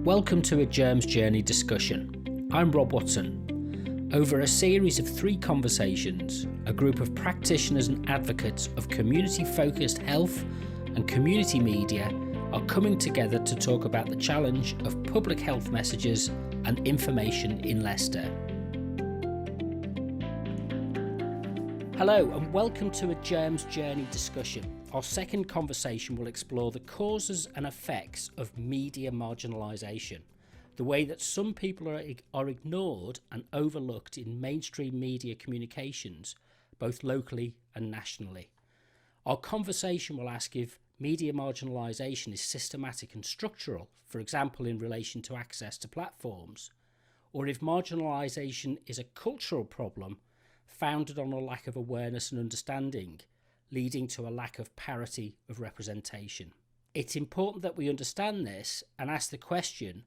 Welcome to a Germ's Journey discussion. I'm Rob Watson. Over a series of 3 conversations, a group of practitioners and advocates of community-focused health and community media are coming together to talk about the challenge of public health messages and information in Leicester. Hello and welcome to a Germ's Journey discussion. Our second conversation will explore the causes and effects of media marginalisation, the way that some people are ignored and overlooked in mainstream media communications, both locally and nationally. Our conversation will ask if media marginalisation is systematic and structural, for example in relation to access to platforms, or if marginalisation is a cultural problem founded on a lack of awareness and understanding, leading to a lack of parity of representation. It's important that we understand this and ask the question,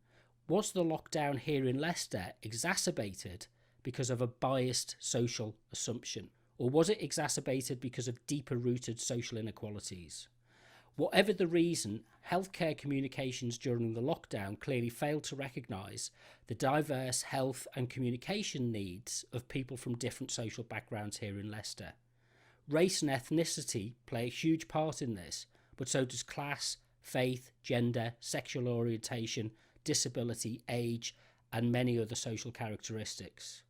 was the lockdown here in Leicester exacerbated because of a biased social assumption, or was it exacerbated because of deeper rooted social inequalities? Whatever the reason, healthcare communications during the lockdown clearly failed to recognise the diverse health and communication needs of people from different social backgrounds here in Leicester. Race and ethnicity play a huge part in this, but so does class, faith, gender, sexual orientation, disability, age, and many other social characteristics.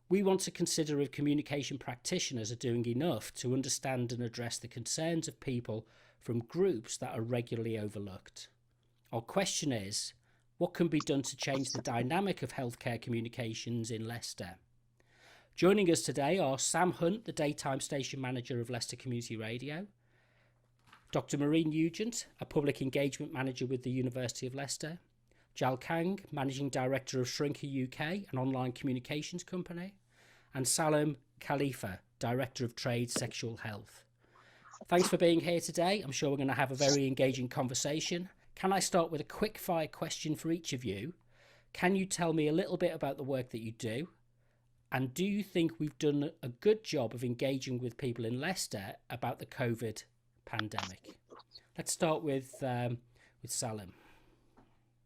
We want to consider if communication practitioners are doing enough to understand and address the concerns of people from groups that are regularly overlooked. Our question is, what can be done to change the dynamic of healthcare communications in Leicester? Joining us today are Sam Hunt, the Daytime Station Manager of Leicester Community Radio, Dr. Marie Nugent, a Public Engagement Manager with the University of Leicester, Jal Kang, Managing Director of Shrinker UK, an online communications company, and Salim, Khalifa, Director of Trade Sexual Health. Thanks for being here today. I'm sure we're going to have a very engaging conversation. Can I start with a quick fire question for each of you? Can you tell me a little bit about the work that you do? And do you think we've done a good job of engaging with people in Leicester about the COVID pandemic? Let's start with Salim.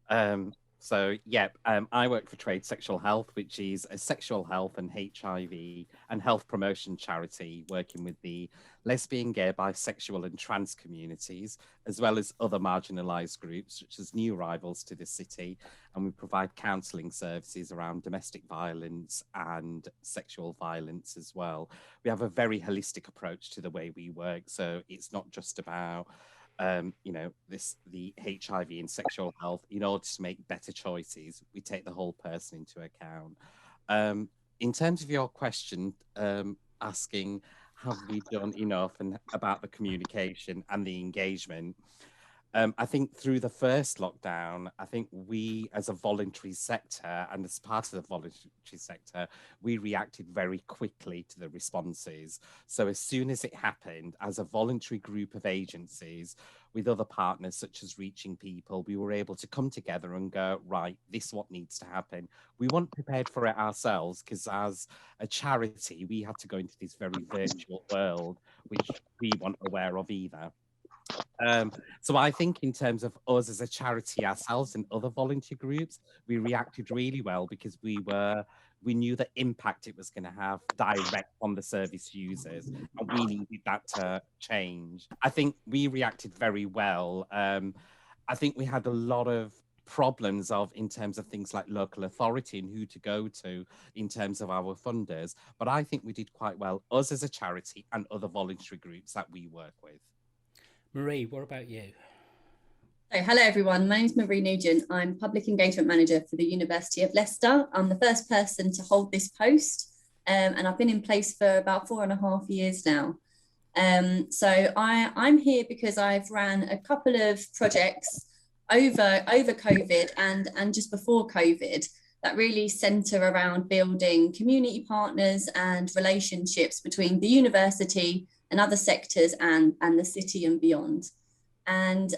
I work for Trade Sexual Health, which is a sexual health and HIV and health promotion charity working with the lesbian, gay, bisexual and trans communities, as well as other marginalised groups, such as new arrivals to the city. And we provide counselling services around domestic violence and sexual violence as well. We have a very holistic approach to the way we work. So it's not just about the HIV and sexual health. In order to make better choices, we take the whole person into account. In terms of your question, asking have we done enough and about the communication and the engagement, I think through the first lockdown, I think we as a voluntary sector and as part of the voluntary sector, we reacted very quickly to the responses. So as soon as it happened, as a voluntary group of agencies with other partners such as Reaching People, we were able to come together and go, right, this is what needs to happen. We weren't prepared for it ourselves because as a charity, we had to go into this very virtual world, which we weren't aware of either. So I think in terms of us as a charity ourselves and other volunteer groups, we reacted really well because we knew the impact it was going to have direct on the service users, and we needed that to change. I think we reacted very well. I think we had a lot of problems in terms of things like local authority and who to go to in terms of our funders, but I think we did quite well, us as a charity and other voluntary groups that we work with. Marie, what about you? So, hello everyone, my name is Marie Nugent. I'm Public Engagement Manager for the University of Leicester. I'm the first person to hold this post and I've been in place for about 4.5 years now. So I'm here because I've ran a couple of projects over COVID and just before COVID that really centre around building community partners and relationships between the university and other sectors and the city and beyond. And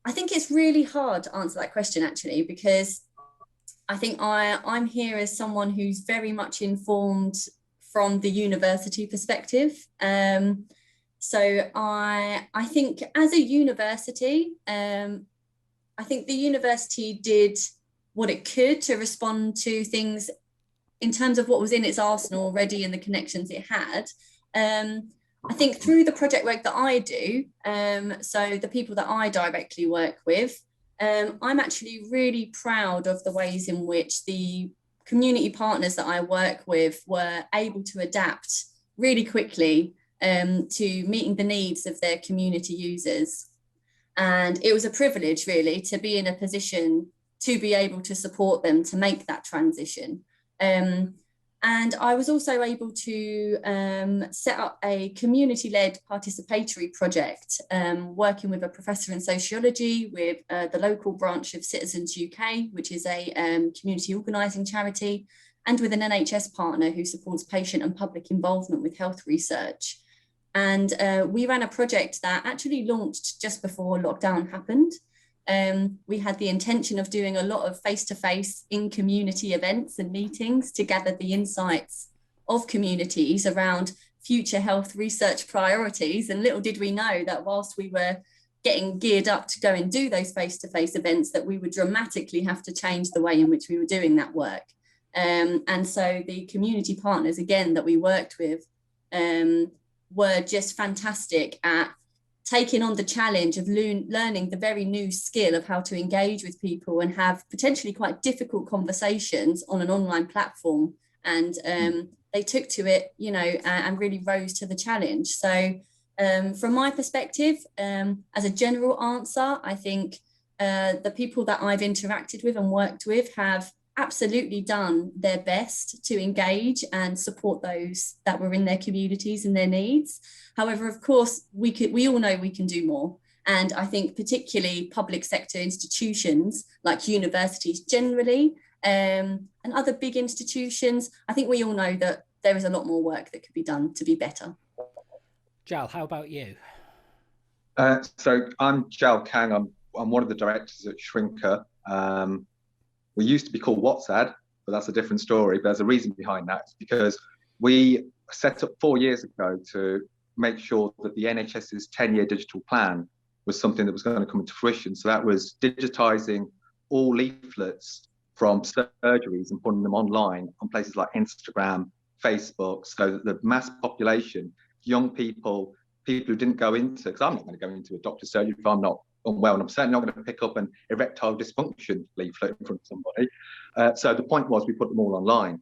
I think it's really hard to answer that question actually, because I think I'm here as someone who's very much informed from the university perspective. So I think as a university, I think the university did what it could to respond to things in terms of what was in its arsenal already and the connections it had. I think through the project work that I do, so the people that I directly work with, I'm actually really proud of the ways in which the community partners that I work with were able to adapt really quickly to meeting the needs of their community users. And it was a privilege really to be in a position to be able to support them to make that transition. And I was also able to set up a community-led participatory project, working with a professor in sociology with the local branch of Citizens UK, which is a community organising charity, and with an NHS partner who supports patient and public involvement with health research. And we ran a project that actually launched just before lockdown happened. We had the intention of doing a lot of face-to-face in-community events and meetings to gather the insights of communities around future health research priorities. And little did we know that whilst we were getting geared up to go and do those face-to-face events, that we would dramatically have to change the way in which we were doing that work. And so the community partners, again, that we worked with were just fantastic at taking on the challenge of learning the very new skill of how to engage with people and have potentially quite difficult conversations on an online platform. And they took to it, you know, and really rose to the challenge. So from my perspective, as a general answer, I think the people that I've interacted with and worked with have absolutely done their best to engage and support those that were in their communities and their needs. However, of course, we all know we can do more. And I think particularly public sector institutions like universities generally and other big institutions, I think we all know that there is a lot more work that could be done to be better. Jal, how about you? So I'm Jal Kang. I'm one of the directors at Shrinker. We used to be called WhatsApp, but that's a different story. But there's a reason behind that. It's because we set up 4 years ago to make sure that the NHS's 10-year digital plan was something that was going to come into fruition. So that was digitising all leaflets from surgeries and putting them online on places like Instagram, Facebook, so that the mass population, young people who didn't go into, because I'm not going to go into a doctor's surgery if I'm not unwell, and I'm certainly not going to pick up an erectile dysfunction leaflet in front of somebody. So the point was we put them all online.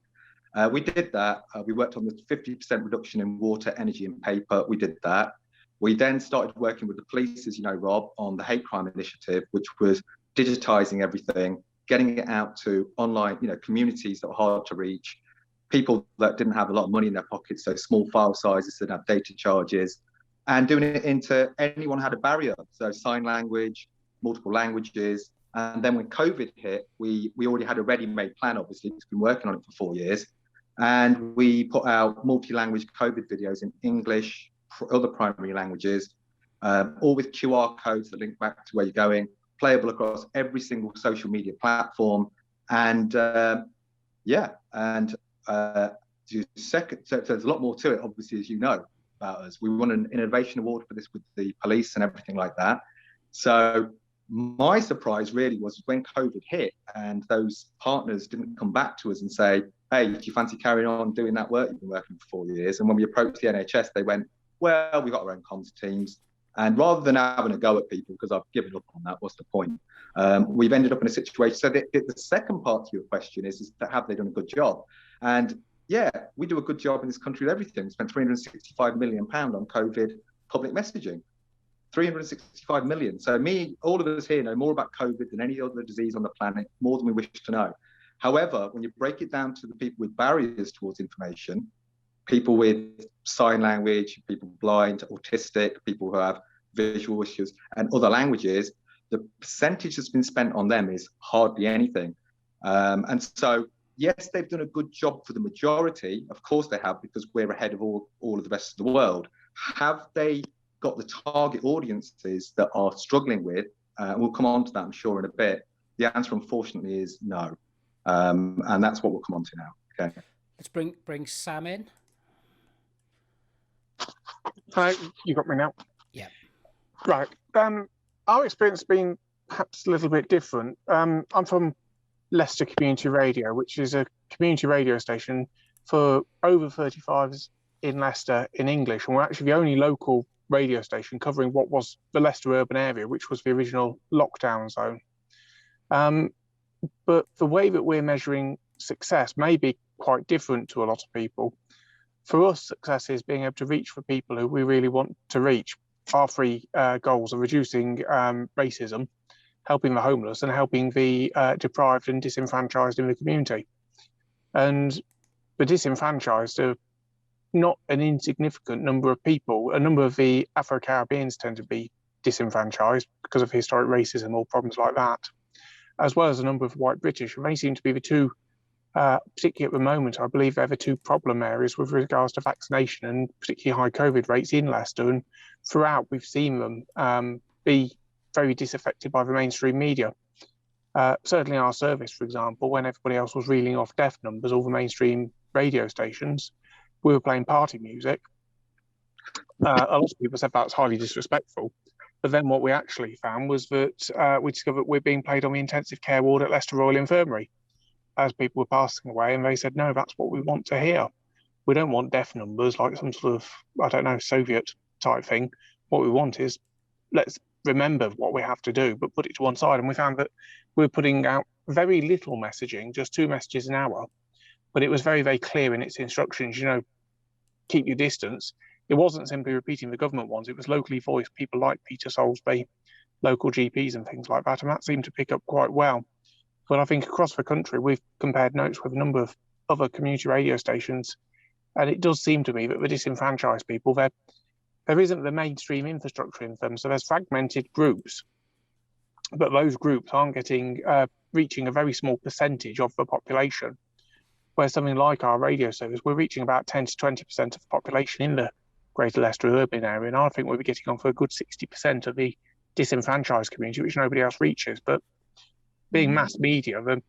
We did that. We worked on the 50% reduction in water, energy and paper. We did that. We then started working with the police, as you know, Rob, on the hate crime initiative, which was digitising everything, getting it out to online, you know, communities that were hard to reach, people that didn't have a lot of money in their pockets, so small file sizes, didn't have data charges, and doing it into anyone who had a barrier, so sign language, multiple languages. And then when COVID hit, we already had a ready-made plan, obviously, because we've been working on it for 4 years. And we put out multi-language COVID videos in English, other primary languages, all with QR codes that link back to where you're going, playable across every single social media platform. And so there's a lot more to it, obviously, as you know about us. We won an innovation award for this with the police and everything like that. So my surprise really was when COVID hit and those partners didn't come back to us and say, hey, do you fancy carrying on doing that work you've been working for 4 years? And when we approached the NHS, they went, well, we've got our own comms teams. And rather than having a go at people, because I've given up on that, what's the point? We've ended up in a situation. So the second part to your question is that have they done a good job? And yeah, we do a good job in this country with everything. We spent £365 million on COVID public messaging. 365 million. So all of us here know more about COVID than any other disease on the planet, more than we wish to know. However, when you break it down to the people with barriers towards information, people with sign language, people blind, autistic, people who have visual issues and other languages, the percentage that's been spent on them is hardly anything. And so, yes, they've done a good job for the majority. Of course they have, because we're ahead of all of the rest of the world. Have they got the target audiences that are struggling with? We'll come on to that, I'm sure, in a bit. The answer, unfortunately, is no. And that's what we'll come on to now. Okay. Let's bring Sam in. Hello, you got me now? Yeah. Right. Our experience has been perhaps a little bit different. I'm from Leicester Community Radio, which is a community radio station for over 35s in Leicester in English, and we're actually the only local radio station covering what was the Leicester urban area, which was the original lockdown zone. But the way that we're measuring success may be quite different to a lot of people. For us, success is being able to reach the people who we really want to reach. Our three goals are reducing racism, helping the homeless, and helping the deprived and disenfranchised in the community. And the disenfranchised are not an insignificant number of people. A number of the Afro-Caribbeans tend to be disenfranchised because of historic racism or problems like that, as well as a number of white British. And they seem to be the two, particularly at the moment, I believe they're the two problem areas with regards to vaccination and particularly high COVID rates in Leicester. And throughout, we've seen them be very disaffected by the mainstream media. Certainly our service, for example, when everybody else was reeling off death numbers, all the mainstream radio stations, we were playing party music. A lot of people said that was highly disrespectful. But then what we actually found was that we discovered we're being played on the intensive care ward at Leicester Royal Infirmary as people were passing away, and they said, no, that's what we want to hear. We don't want death numbers like some sort of, I don't know, Soviet type thing. What we want is, let's remember what we have to do, but put it to one side. And we found that we're putting out very little messaging, just 2 messages an hour, but it was very, very clear in its instructions, keep your distance. It wasn't simply repeating the government ones, it was locally voiced, people like Peter Soulsby, local GPs and things like that, and that seemed to pick up quite well. But I think across the country, we've compared notes with a number of other community radio stations, and it does seem to me that the disenfranchised people, there isn't the mainstream infrastructure in them, so there's fragmented groups, but those groups aren't getting reaching a very small percentage of the population. Where something like our radio service, we're reaching about 10 to 20% of the population in the Greater Leicester urban area, and I think we'll be getting on for a good 60% of the disenfranchised community, which nobody else reaches. But being mass media, the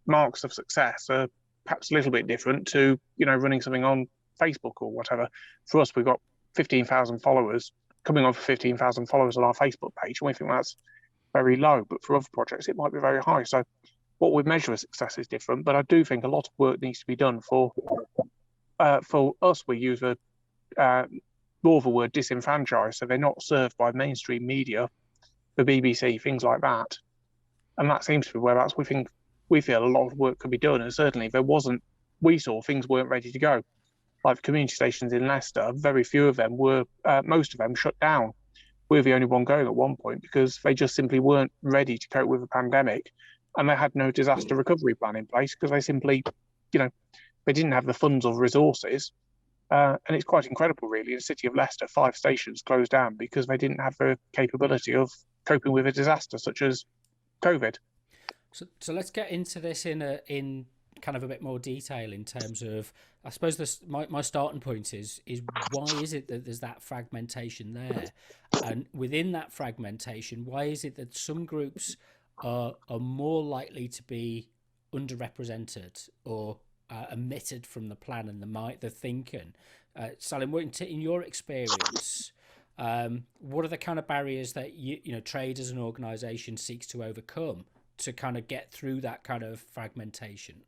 marks of success are perhaps a little bit different to, running something on Facebook or whatever. For us, we've got 15,000 followers, coming on for 15,000 followers on our Facebook page, and we think that's very low. But for other projects, it might be very high. So what we measure as success is different, but I do think a lot of work needs to be done for us. We use more of a word disenfranchised, so they're not served by mainstream media, the BBC, things like that. And that seems to be whereabouts we feel a lot of work could be done. And certainly we saw things weren't ready to go. Like the community stations in Leicester, very few of them were, most of them shut down. We were the only one going at one point because they just simply weren't ready to cope with the pandemic. And they had no disaster recovery plan in place because they simply, they didn't have the funds or resources. And it's quite incredible, really. In the city of Leicester, 5 stations closed down because they didn't have the capability of coping with a disaster such as COVID. So let's get into this in kind of a bit more detail in terms of, I suppose my starting point is why is it that there's that fragmentation there? And within that fragmentation, why is it that some groups are more likely to be underrepresented or omitted from the plan and the thinking? Salim, in your experience, what are the kind of barriers that trade as an organisation seeks to overcome to kind of get through that kind of fragmentation?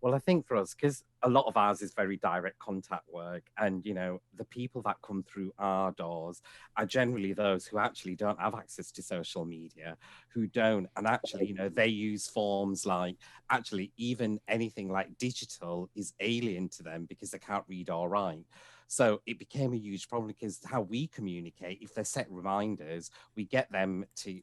Well, I think for us, because a lot of ours is very direct contact work, and the people that come through our doors are generally those who actually don't have access to social media, who don't, and actually they use forms like, actually even anything like digital is alien to them because they can't read or write. So it became a huge problem because how we communicate, if they're set reminders, we get them to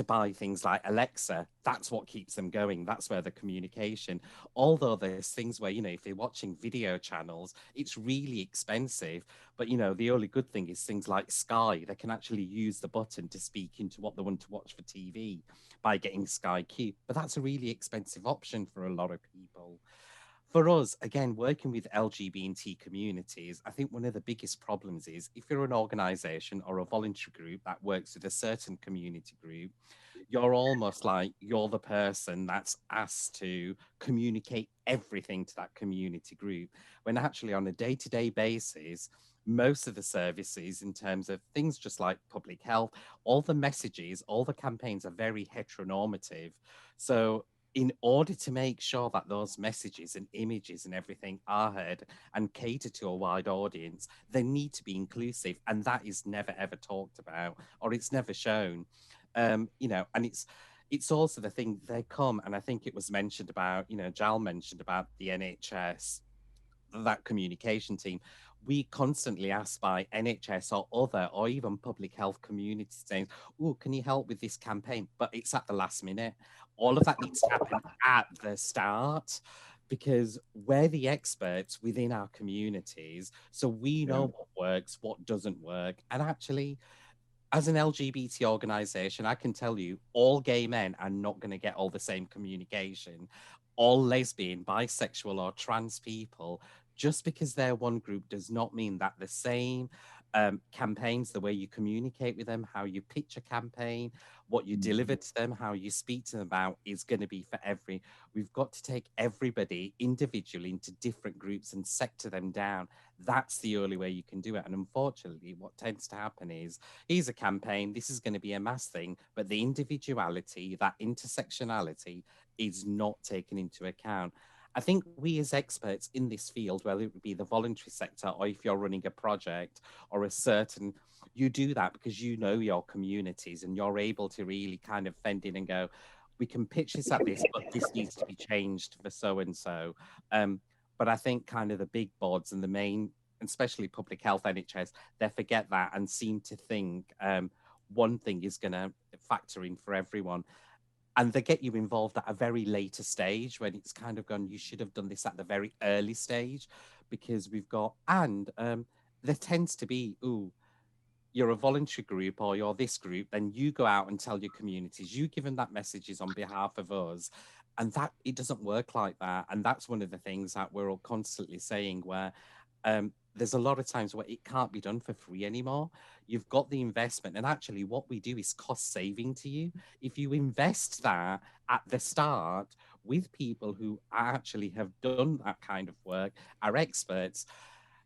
buy things like Alexa. That's what keeps them going. That's where the communication. Although there's things where, if they're watching video channels, it's really expensive. But, the only good thing is things like Sky. They can actually use the button to speak into what they want to watch for TV by getting Sky Q. But that's a really expensive option for a lot of people. For us, again, working with LGBT communities, I think one of the biggest problems is if you're an organisation or a voluntary group that works with a certain community group, you're almost like you're the person that's asked to communicate everything to that community group, when actually on a day-to-day basis, most of the services in terms of things just like public health, all the messages, all the campaigns are very heteronormative. So in order to make sure that those messages and images and everything are heard and cater to a wide audience, they need to be inclusive. And that is never, ever talked about, or it's never shown. You know, and it's also the thing they come, and I think it was mentioned about, you know, Jal mentioned about the NHS, that communication team. We constantly asked by NHS or other or even public health communities saying, oh, can you help with this campaign? But it's at the last minute. All of that needs to happen at the start, because we're the experts within our communities. So we know what works, what doesn't work. And actually, as an LGBT organization, I can tell you all gay men are not going to get all the same communication. All lesbian, bisexual, or trans people, just because they're one group does not mean that the same campaigns, the way you communicate with them, how you pitch a campaign, what you deliver to them, how you speak to them about is going to be for every. We've got to take everybody individually into different groups and sector them down. That's the only way you can do it. And unfortunately, what tends to happen is, here's a campaign, this is going to be a mass thing, but the individuality, that intersectionality is not taken into account. I think we as experts in this field, whether it would be the voluntary sector or if you're running a project or a certain, you do that because you know your communities and you're able to really kind of fend in and go, we can pitch this at this, but this needs to be changed for so-and-so. But I think kind of the big boards and the main, especially public health, NHS, they forget that and seem to think one thing is going to factor in for everyone. And they get you involved at a very later stage when it's kind of gone, you should have done this at the very early stage, because we've got, and there tends to be, ooh, you're a voluntary group or you're this group, then you go out and tell your communities, you give them that messages on behalf of us. And that, it doesn't work like that. And that's one of the things that we're all constantly saying, where there's a lot of times where it can't be done for free anymore. You've got the investment, and actually what we do is cost saving to you. If you invest that at the start with people who actually have done that kind of work, are experts,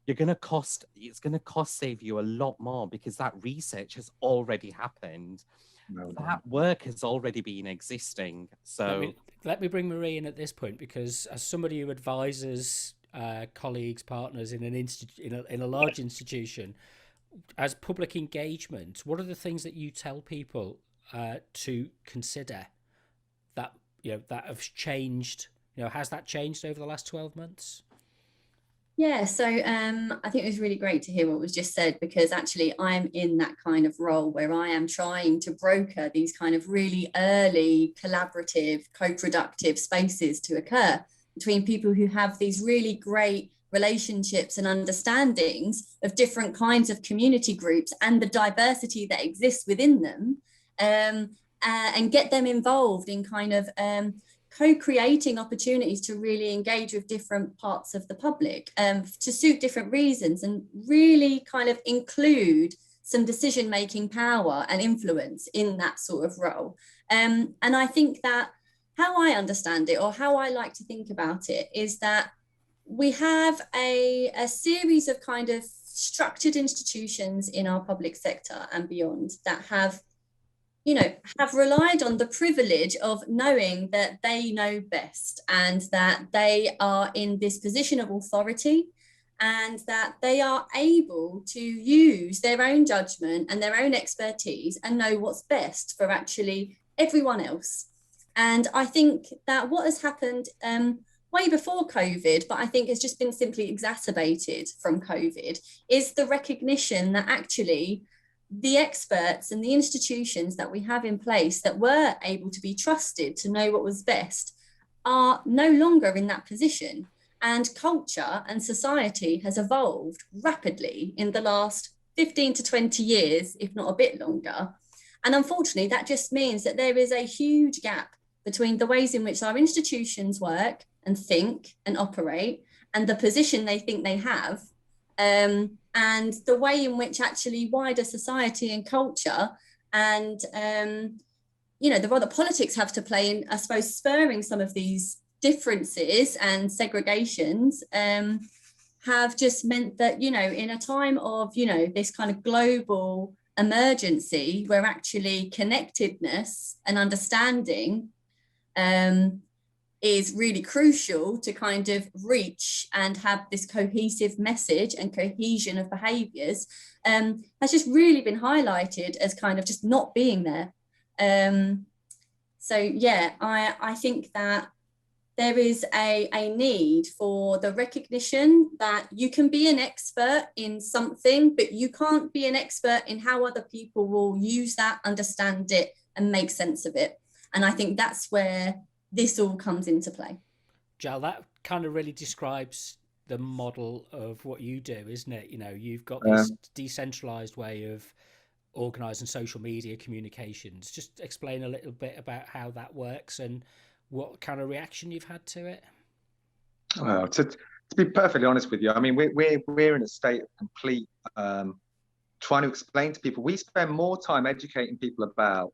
it's going to cost save you a lot more, because that research has already happened. That work has already been existing. So let me bring Marie in at this point, because as somebody who advises colleagues, partners in in a large institution, as public engagement, what are the things that you tell people to consider that that have changed? Has that changed over the last 12 months? Yeah, so I think it was really great to hear what was just said, because actually I'm in that kind of role where I am trying to broker these kind of really early collaborative, co-productive spaces to occur between people who have these really great relationships and understandings of different kinds of community groups and the diversity that exists within them, and get them involved in kind of co-creating opportunities to really engage with different parts of the public to suit different reasons, and really kind of include some decision-making power and influence in that sort of role. And I think that how I understand it, or how I like to think about it, is that we have a series of kind of structured institutions in our public sector and beyond that have relied on the privilege of knowing that they know best, and that they are in this position of authority, and that they are able to use their own judgment and their own expertise and know what's best for actually everyone else. And I think that what has happened way before COVID, but I think has just been simply exacerbated from COVID, is the recognition that actually the experts and the institutions that we have in place that were able to be trusted to know what was best are no longer in that position. And culture and society has evolved rapidly in the last 15 to 20 years, if not a bit longer. And unfortunately, that just means that there is a huge gap between the ways in which our institutions work and think and operate, and the position they think they have, and the way in which actually wider society and culture and the role that politics have to play in, I suppose, spurring some of these differences and segregations have just meant that, you know, in a time of, you know, this kind of global emergency, where actually connectedness and understanding is really crucial to kind of reach and have this cohesive message and cohesion of behaviours, has just really been highlighted as kind of just not being there. So yeah, I think that there is a need for the recognition that you can be an expert in something, but you can't be an expert in how other people will use that, understand it, and make sense of it. And I think that's where this all comes into play. Jal, that kind of really describes the model of what you do, isn't it? You know, you've got this decentralized way of organizing social media communications. Just explain a little bit about how that works and what kind of reaction you've had to it. Well, to be perfectly honest with you, I mean, we're in a state of complete trying to explain to people. We spend more time educating people about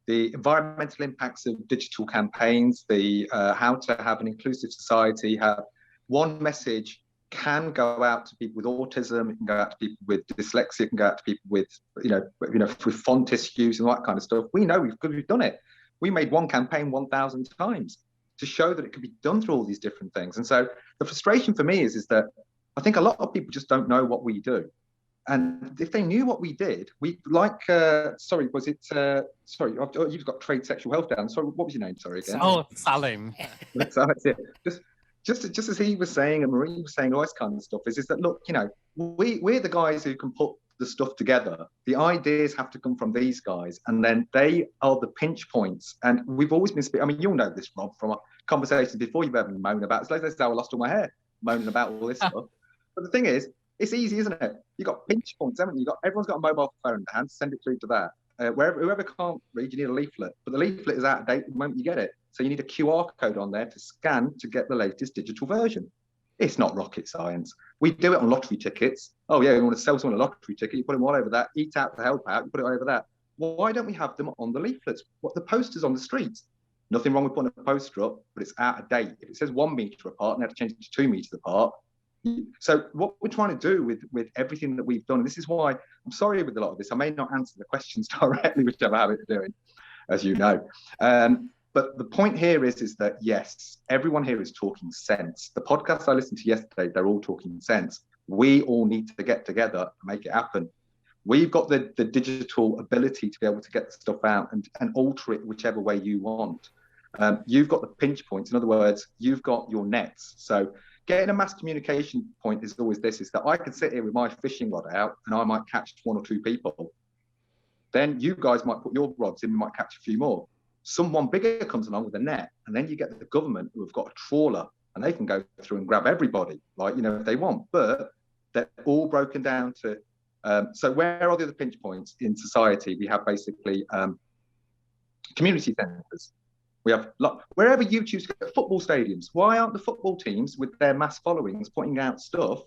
the environmental impacts of digital campaigns, the how to have an inclusive society, have one message can go out to people with autism, it can go out to people with dyslexia, it can go out to people with, with font issues and that kind of stuff. We know we've done it. We made one campaign 1,000 times to show that it could be done through all these different things. And so the frustration for me is that I think a lot of people just don't know what we do. And if they knew what we did, we like, you've got trade sexual health down. Sorry, what was your name? Sorry again. Oh, Salim. So that's it. Just as he was saying and Marie was saying, all this kind of stuff is that, look, you know, we're the guys who can put the stuff together. The ideas have to come from these guys, and then they are the pinch points. And we've always been, I mean, you'll know this, Rob, from our conversations before you've ever moaned about. It's like, let's say I lost all my hair moaning about all this stuff. But the thing is, it's easy, isn't it? You've got pinch points, haven't you? Everyone's got a mobile phone in their hand, send it through to that. Whoever can't read, you need a leaflet. But the leaflet is out of date the moment you get it. So you need a QR code on there to scan to get the latest digital version. It's not rocket science. We do it on lottery tickets. Oh yeah, you want to sell someone a lottery ticket, you put them all over that. Eat Out to Help Out, you put it all over that. Why don't we have them on the leaflets? What, the posters on the streets? Nothing wrong with putting a poster up, but it's out of date. If it says 1 metre apart, and they have to change it to 2 metres apart. So what we're trying to do with everything that we've done, and this is why I'm sorry with a lot of this, I may not answer the questions directly, which I have a habit of doing, as you know. But the point here is that, yes, everyone here is talking sense. The podcast I listened to yesterday, they're all talking sense. We all need to get together and make it happen. We've got the digital ability to be able to get the stuff out and alter it whichever way you want. You've got the pinch points. In other words, you've got your nets. So getting a mass communication point is always this, is that I can sit here with my fishing rod out and I might catch 1 or 2 people. Then you guys might put your rods in, we might catch a few more. Someone bigger comes along with a net, and then you get the government who have got a trawler and they can go through and grab everybody, like, you know, if they want. But they're all broken down to, so where are the other pinch points in society? We have basically community centres. We have, wherever you choose to go, football stadiums. Why aren't the football teams with their mass followings putting out stuff?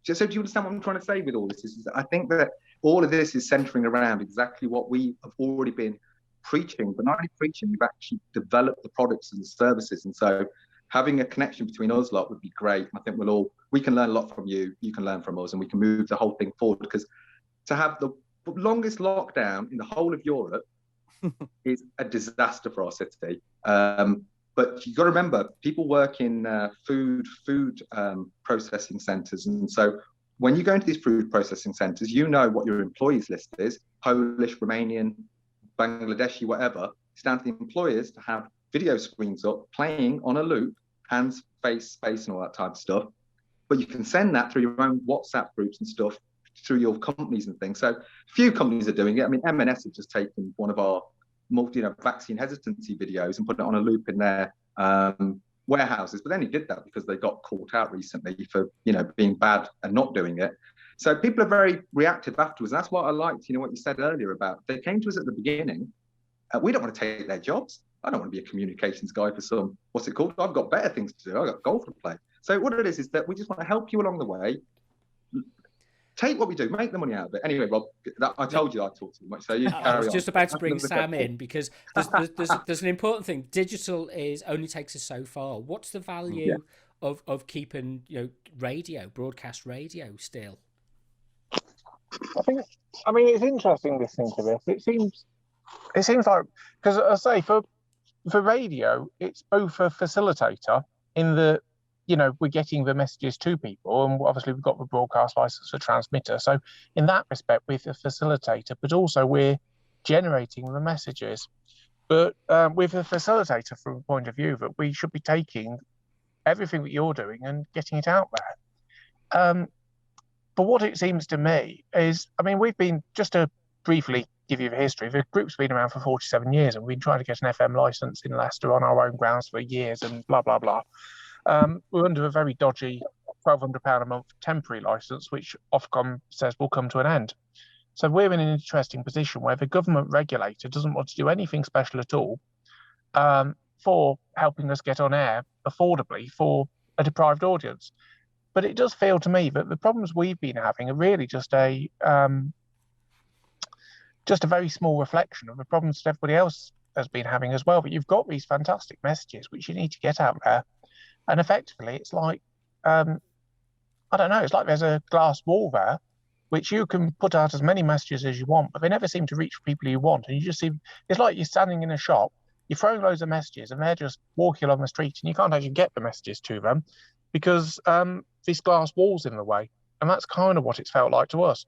So do you understand what I'm trying to say with all this? Is that I think that all of this is centering around exactly what we have already been preaching, but not only preaching, we've actually developed the products and the services. And so having a connection between us lot would be great. I think we can learn a lot from you, you can learn from us, and we can move the whole thing forward, because to have the longest lockdown in the whole of Europe is a disaster for our city. But you've got to remember, people work in food processing centres. And so when you go into these food processing centres, you know what your employees list is, Polish, Romanian, Bangladeshi, whatever. It's down to the employers to have video screens up, playing on a loop, hands, face, space, and all that type of stuff. But you can send that through your own WhatsApp groups and stuff, through your companies and things. So few companies are doing it. I mean, M&S have just taken one of our vaccine hesitancy videos and put it on a loop in their warehouses. But they only did that because they got caught out recently for, being bad and not doing it. So people are very reactive afterwards. That's what I liked, what you said earlier about, they came to us at the beginning. We don't want to take their jobs. I don't want to be a communications guy for some, what's it called? I've got better things to do. I've got golf to play. So what it is that we just want to help you along the way. Take what we do, make the money out of it. Anyway, Rob, I told you I talked too much, so you carry on. I was just about to bring Sam in, because there's an important thing. Digital only takes us so far. What's the value of keeping broadcast radio still? I mean, it's interesting listening to this. It seems like, because I say for radio, it's both a facilitator in the, we're getting the messages to people, and obviously we've got the broadcast license for transmitter. So in that respect, we're a facilitator, but also we're generating the messages. But with a facilitator, from the point of view that we should be taking everything that you're doing and getting it out there. But what it seems to me is, I mean, we've been, just to briefly give you the history, the group's been around for 47 years, and we've been trying to get an FM license in Leicester on our own grounds for years and blah, blah, blah. We're under a very dodgy £1,200 a month temporary license, which Ofcom says will come to an end. So we're in an interesting position where the government regulator doesn't want to do anything special at all for helping us get on air affordably for a deprived audience. But it does feel to me that the problems we've been having are really just a very small reflection of the problems that everybody else has been having as well. But you've got these fantastic messages which you need to get out there, and effectively it's like I don't know, it's like there's a glass wall there which you can put out as many messages as you want, but they never seem to reach people you want. And you just see, it's like you're standing in a shop, you're throwing loads of messages, and they're just walking along the street, and you can't actually get the messages to them because this glass wall's in the way. And that's kind of what it's felt like to us.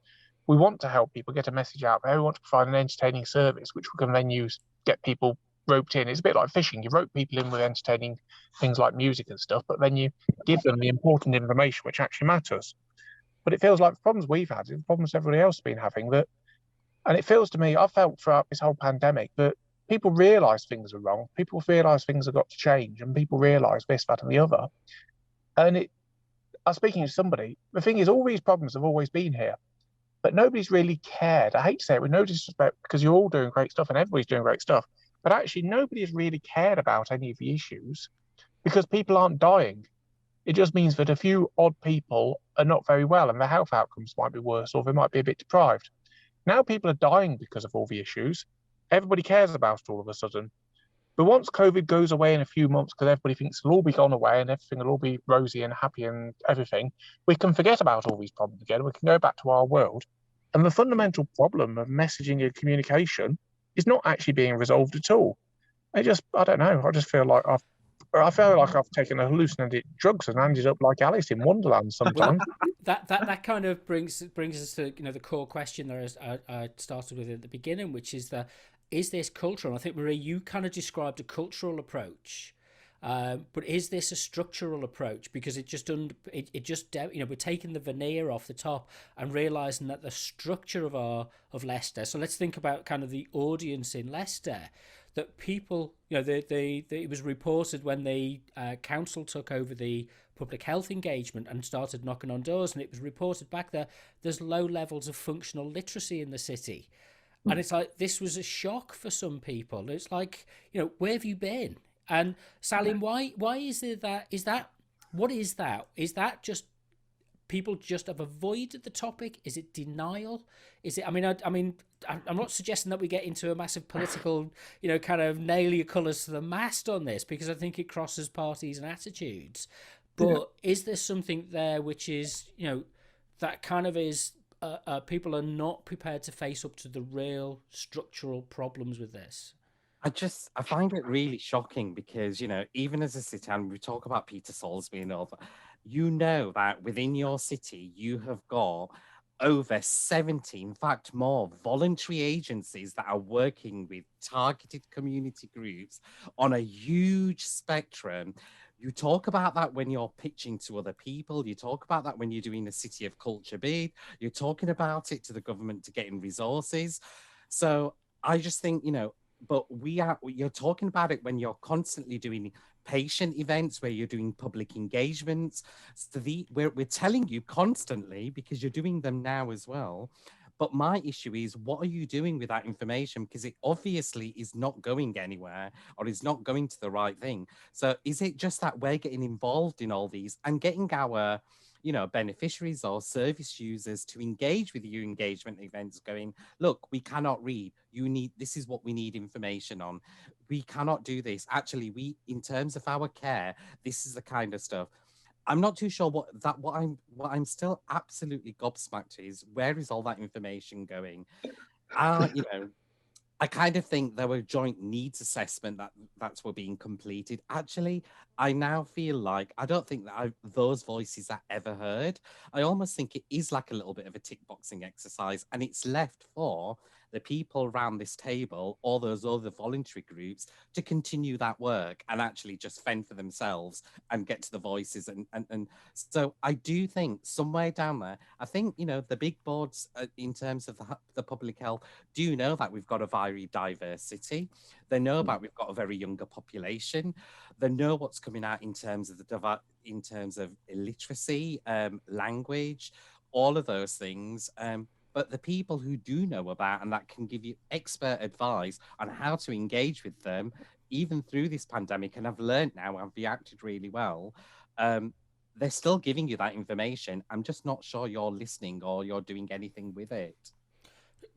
We want to help people get a message out there. We want to provide an entertaining service, which we can then use, get people roped in. It's a bit like fishing. You rope people in with entertaining things like music and stuff, but then you give them the important information which actually matters. But it feels like the problems we've had, the problems everybody else has been having, that, and it feels to me, I've felt throughout this whole pandemic that people realise things are wrong, people realise things have got to change, and people realise this, that, and the other. And I was speaking to somebody, the thing is, all these problems have always been here, but nobody's really cared. I hate to say it with no disrespect, because you're all doing great stuff and everybody's doing great stuff, but actually nobody has really cared about any of the issues because people aren't dying. It just means that a few odd people are not very well and their health outcomes might be worse, or they might be a bit deprived. Now people are dying because of all the issues. Everybody cares about it all of a sudden. But once COVID goes away in a few months, because everybody thinks it'll all be gone away and everything will all be rosy and happy and everything, we can forget about all these problems again. We can go back to our world. And the fundamental problem of messaging and communication is not actually being resolved at all. I don't know. I just feel like I've taken a hallucinated drugs and ended up like Alice in Wonderland sometimes. That kind of brings us to the core question that I started with at the beginning, which is is this cultural? And I think, Marie, you kind of described a cultural approach, but is this a structural approach? Because we're taking the veneer off the top and realizing that the structure of Leicester. So let's think about kind of the audience in Leicester. That people, it was reported when the council took over the public health engagement and started knocking on doors, and it was reported back there's low levels of functional literacy in the city. And it's like, this was a shock for some people. It's like, where have you been? And Salim, why is it that, what is that? Is that just people just have avoided the topic? Is it denial? Is it, I'm not suggesting that we get into a massive political, kind of nail your colours to the mast on this, because I think it crosses parties and attitudes. But is there something there which is, that kind of is, people are not prepared to face up to the real structural problems with this? I find it really shocking because, even as a city, and we talk about Peter Salisbury and all that, that within your city, you have got over 70, in fact, more voluntary agencies that are working with targeted community groups on a huge spectrum. You talk about that when you're pitching to other people. You talk about that when you're doing the City of Culture bid. You're talking about it to the government to get in resources. So I just think, but you're talking about it when you're constantly doing patient events, where you're doing public engagements. So we're telling you constantly, because you're doing them now as well. But my issue is, what are you doing with that information? Because it obviously is not going anywhere, or is not going to the right thing. So is it just that we're getting involved in all these and getting our beneficiaries or service users to engage with your engagement events, going, look, we cannot read. This is what we need information on. We cannot do this. Actually, in terms of our care, this is the kind of stuff. I'm not too sure what I'm still absolutely gobsmacked is, where is all that information going? You know, I kind of think there were joint needs assessment that's were being completed. Actually, I now feel like I don't think that those voices are ever heard. I almost think it is like a little bit of a tick boxing exercise, and it's left for the people around this table or those other voluntary groups to continue that work and actually just fend for themselves and get to the voices. And so I do think somewhere down there, I think, you know, the big boards in terms of the public health do know that we've got a very diverse city. They know about we've got a very younger population. They know what's coming out in terms of in terms of illiteracy, language, all of those things. But the people who do know about and that can give you expert advice on how to engage with them, even through this pandemic, and have learned now and reacted really well, they're still giving you that information. I'm just not sure you're listening or you're doing anything with it.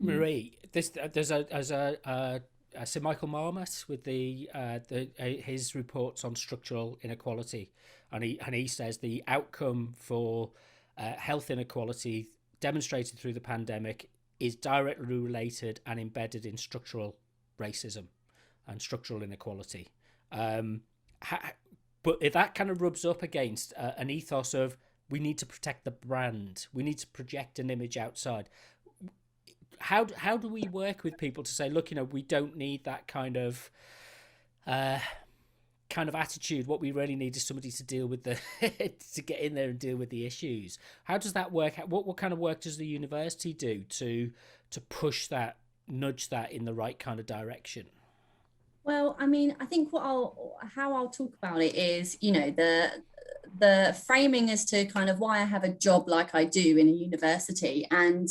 Marie, there's Sir Michael Marmot with his reports on structural inequality, and he says the outcome for health inequality demonstrated through the pandemic is directly related and embedded in structural racism and structural inequality. But if that kind of rubs up against an ethos of we need to protect the brand, we need to project an image outside. How do we work with people to say, look, you know, we don't need that kind of attitude. What we really need is somebody to deal with to get in there and deal with the issues. How does that work? What kind of work does the university do to push that, nudge that in the right kind of direction? Well, I mean, I think how I'll talk about it is, you know, the framing as to kind of why I have a job like I do in a university. And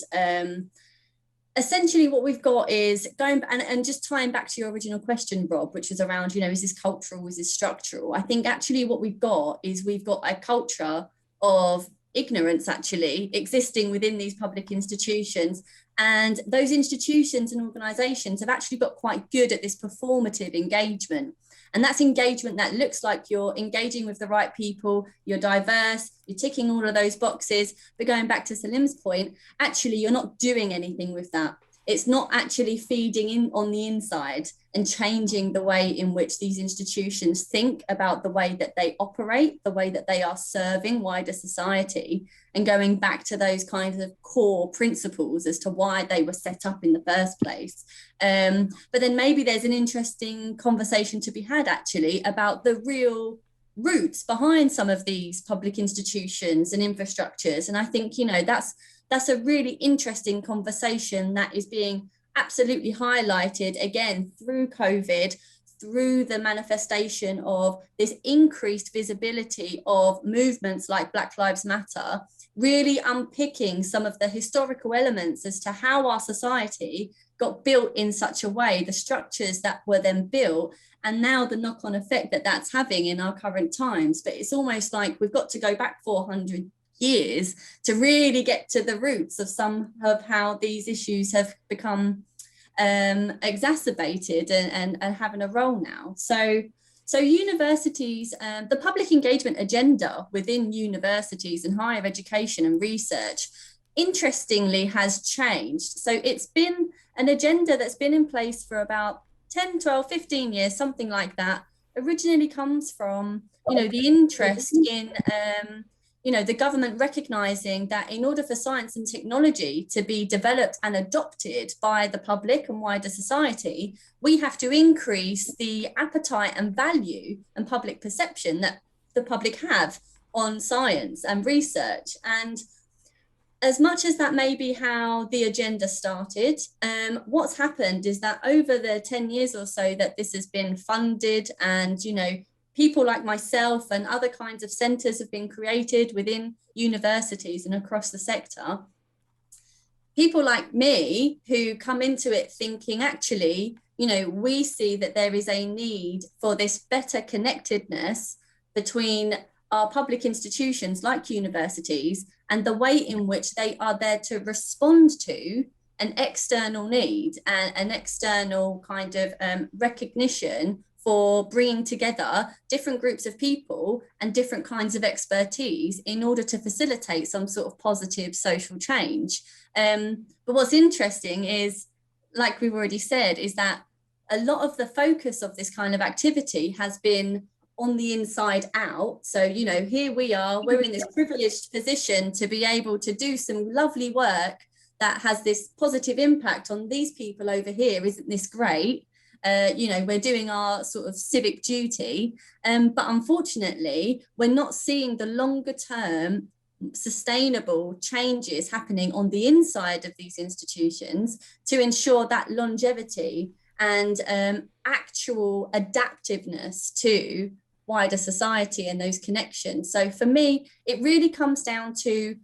essentially what we've got is going and just tying back to your original question, Rob, which was around, you know, is this cultural, is this structural? I think actually what we've got a culture of ignorance actually existing within these public institutions. And those institutions and organisations have actually got quite good at this performative engagement. And that's engagement that looks like you're engaging with the right people, you're diverse, you're ticking all of those boxes. But going back to Salim's point, actually, you're not doing anything with that. It's not actually feeding in on the inside and changing the way in which these institutions think about the way that they operate, the way that they are serving wider society, and going back to those kinds of core principles as to why they were set up in the first place. But then maybe there's an interesting conversation to be had actually about the real roots behind some of these public institutions and infrastructures. And I think, you know, that's a really interesting conversation that is being absolutely highlighted again through COVID, through the manifestation of this increased visibility of movements like Black Lives Matter, really unpicking some of the historical elements as to how our society got built in such a way, the structures that were then built, and now the knock-on effect that that's having in our current times. But it's almost like we've got to go back 400 years to really get to the roots of some of how these issues have become exacerbated and having a role now. So universities, the public engagement agenda within universities and higher education and research, interestingly, has changed. So it's been an agenda that's been in place for about 10, 12, 15 years, something like that. Originally comes from, you know, the interest in you know, the government recognizing that in order for science and technology to be developed and adopted by the public and wider society, we have to increase the appetite and value and public perception that the public have on science and research. And as much as that may be how the agenda started, what's happened is that over the 10 years or so that this has been funded, and, you know, people like myself and other kinds of centres have been created within universities and across the sector. People like me who come into it thinking, actually, you know, we see that there is a need for this better connectedness between our public institutions like universities and the way in which they are there to respond to an external need and an external kind of recognition for bringing together different groups of people and different kinds of expertise in order to facilitate some sort of positive social change. But what's interesting is, like we've already said, is that a lot of the focus of this kind of activity has been on the inside out. So, you know, here we are, we're in this privileged position to be able to do some lovely work that has this positive impact on these people over here. Isn't this great? You know, we're doing our sort of civic duty, but unfortunately, we're not seeing the longer term sustainable changes happening on the inside of these institutions to ensure that longevity and actual adaptiveness to wider society and those connections. So for me, it really comes down to,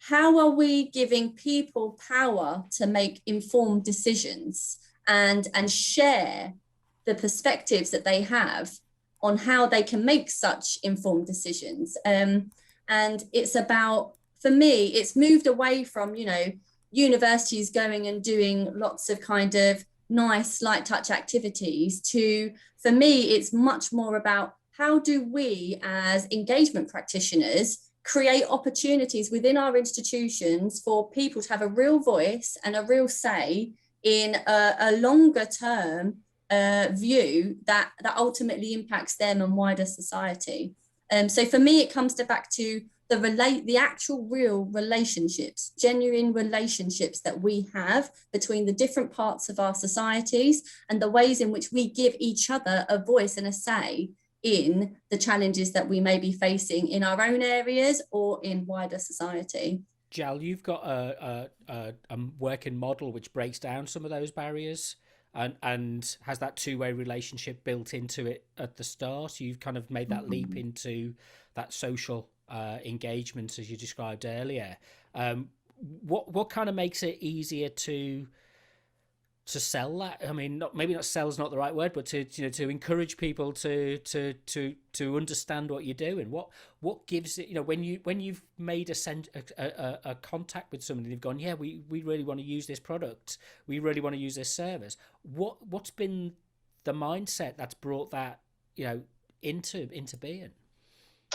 how are we giving people power to make informed decisions and share the perspectives that they have on how they can make such informed decisions? And it's about, for me, it's moved away from, you know, universities going and doing lots of kind of nice light touch activities to, for me, it's much more about, how do we as engagement practitioners create opportunities within our institutions for people to have a real voice and a real say in a longer term view that ultimately impacts them and wider society. So for me, it comes back to the actual real relationships, genuine relationships that we have between the different parts of our societies, and the ways in which we give each other a voice and a say in the challenges that we may be facing in our own areas or in wider society. Jal, you've got a working model which breaks down some of those barriers and has that two-way relationship built into it at the start. You've kind of made that leap into that social engagement, as you described earlier. What kind of makes it easier to sell that? I mean, maybe not sell's not the right word, but to encourage people to understand what you're doing. What gives it, when you've made a contact with somebody, they've gone, yeah, we really want to use this product, we really want to use this service. What's been the mindset that's brought that into being?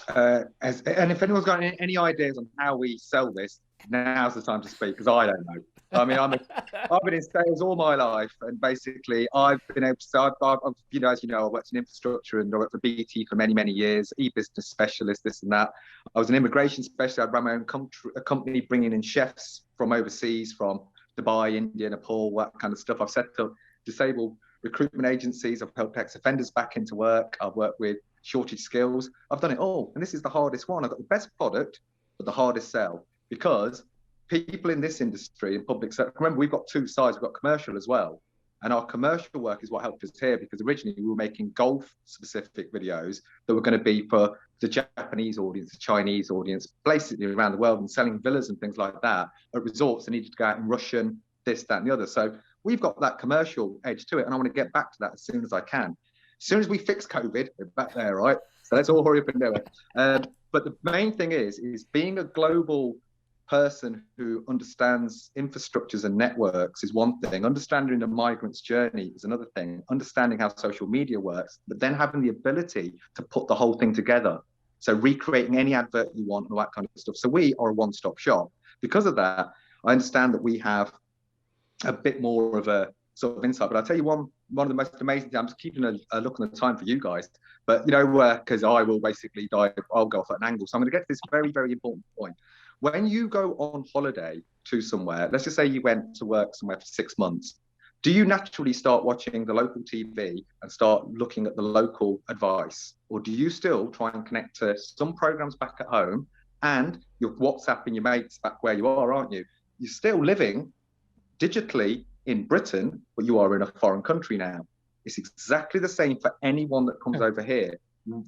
And if anyone's got any ideas on how we sell this, now's the time to speak, because I don't know. I mean, I've been in sales all my life, and basically I've been able to. I've as you know, I worked in infrastructure and I worked for BT for many years, e-business specialist, this and that. I was an immigration specialist. I ran my own company, bringing in chefs from overseas, from Dubai, India, Nepal, that kind of stuff. I've set up disabled recruitment agencies. I've helped ex-offenders back into work. I've worked with shortage skills. I've done it all, and this is the hardest one. I've got the best product, but the hardest sell, because people in this industry, in public sector, remember, we've got two sides. We've got commercial as well. And our commercial work is what helped us here, because originally we were making golf-specific videos that were going to be for the Japanese audience, the Chinese audience, basically around the world, and selling villas and things like that at resorts. They needed to go out in Russian, this, that, and the other. So we've got that commercial edge to it, and I want to get back to that as soon as I can. As soon as we fix COVID, we're back there, right? So let's all hurry up and do it. But the main thing is being a global person who understands infrastructures and networks is one thing. Understanding the migrant's journey is another thing. Understanding how social media works, but then having the ability to put the whole thing together. So recreating any advert you want and all that kind of stuff. So we are a one-stop shop. Because of that, I understand that we have a bit more of a sort of insight. But I'll tell you one of the most amazing things. I'm just keeping a look on the time for you guys. But because I will basically I'll go off at an angle. So I'm going to get to this very, very important point. When you go on holiday to somewhere, let's just say you went to work somewhere for 6 months, do you naturally start watching the local TV and start looking at the local advice? Or do you still try and connect to some programs back at home and you're WhatsApping your mates back where you are, aren't you? You're still living digitally in Britain, but you are in a foreign country now. It's exactly the same for anyone that comes over here.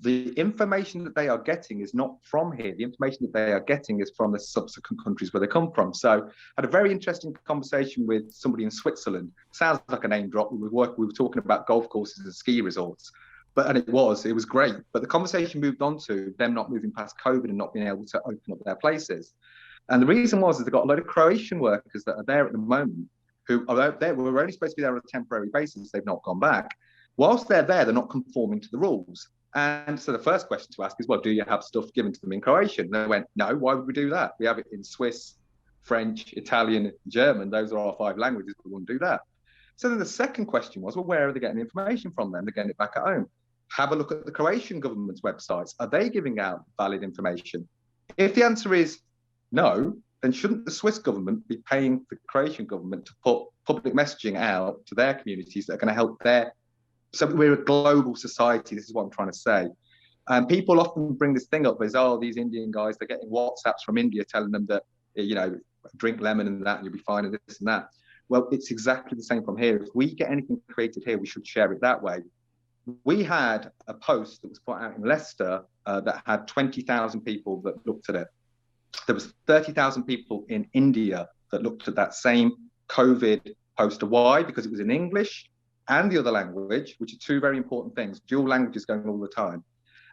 The information that they are getting is not from here. The information that they are getting is from the subsequent countries where they come from. So I had a very interesting conversation with somebody in Switzerland. Sounds like a name drop. We were talking about golf courses and ski resorts, and it was great. But the conversation moved on to them not moving past COVID and not being able to open up their places. And the reason was they've got a load of Croatian workers that are there at the moment who are there. We're only supposed to be there on a temporary basis. They've not gone back. Whilst they're there, they're not conforming to the rules. And so the first question to ask is, well, do you have stuff given to them in Croatian? And they went, no, why would we do that? We have it in Swiss, French, Italian, German. Those are our 5 languages. We wouldn't do that. So then the second question was, well, where are they getting the information from then? They're getting it back at home. Have a look at the Croatian government's websites. Are they giving out valid information? If the answer is no, then shouldn't the Swiss government be paying the Croatian government to put public messaging out to their communities that are going to help their... So we're a global society. This is what I'm trying to say. And people often bring this thing up as, oh, these Indian guys, they're getting WhatsApps from India telling them that, you know, drink lemon and that, and you'll be fine, and this and that. Well, it's exactly the same from here. If we get anything created here, we should share it that way. We had a post that was put out in Leicester that had 20,000 people that looked at it. There was 30,000 people in India that looked at that same COVID poster. Why? Because it was in English and the other language, which are 2 very important things. Dual languages going all the time.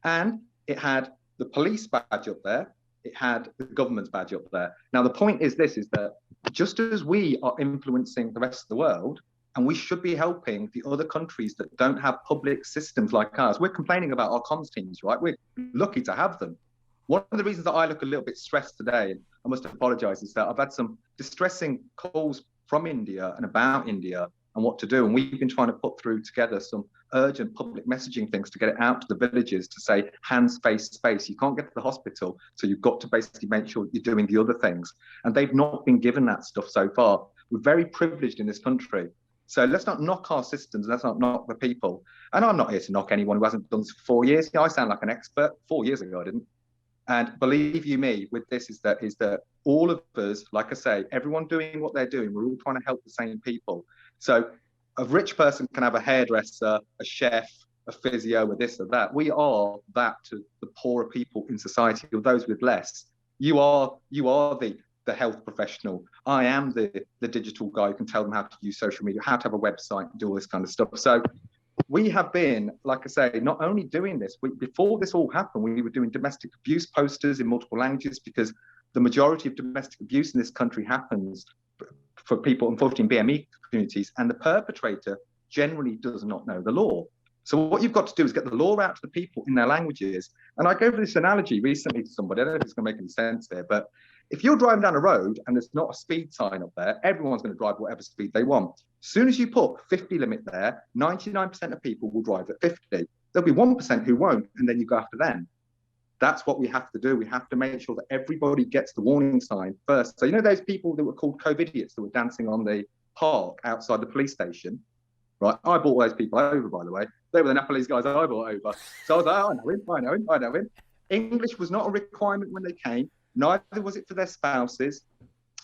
And it had the police badge up there. It had the government's badge up there. Now, the point is this, is that just as we are influencing the rest of the world, and we should be helping the other countries that don't have public systems like ours. We're complaining about our comms teams, right? We're lucky to have them. One of the reasons that I look a little bit stressed today, and I must apologize, is that I've had some distressing calls from India and about India and what to do. And we've been trying to put through together some urgent public messaging things to get it out to the villages to say hands, face, space. You can't get to the hospital, so you've got to basically make sure you're doing the other things. And they've not been given that stuff so far. We're very privileged in this country. So let's not knock our systems, let's not knock the people. And I'm not here to knock anyone who hasn't done this for 4 years. I sound like an expert. 4 years ago, I didn't. And believe you me, with this is that all of us, like I say, everyone doing what they're doing, we're all trying to help the same people. So a rich person can have a hairdresser, a chef, a physio, or this or that. We are that to the poorer people in society, or those with less. You are the health professional. I am the digital guy who can tell them how to use social media, how to have a website, do all this kind of stuff. So we have been, like I say, not only doing this, before this all happened, we were doing domestic abuse posters in multiple languages, because the majority of domestic abuse in this country happens for people, unfortunately, in BME communities, and the perpetrator generally does not know the law. So what you've got to do is get the law out to the people in their languages. And I gave this analogy recently to somebody, I don't know if it's going to make any sense there, but if you're driving down a road and there's not a speed sign up there, everyone's going to drive whatever speed they want. As soon as you put 50 limit there, 99% of people will drive at 50. There'll be 1% who won't, and then you go after them. That's what we have to do. We have to make sure that everybody gets the warning sign first. So you know those people that were called COVID-idiots that were dancing on the park outside the police station? Right, I brought those people over, by the way. They were the Nepalese guys I brought over. So I was like, I know him. English was not a requirement when they came. Neither was it for their spouses.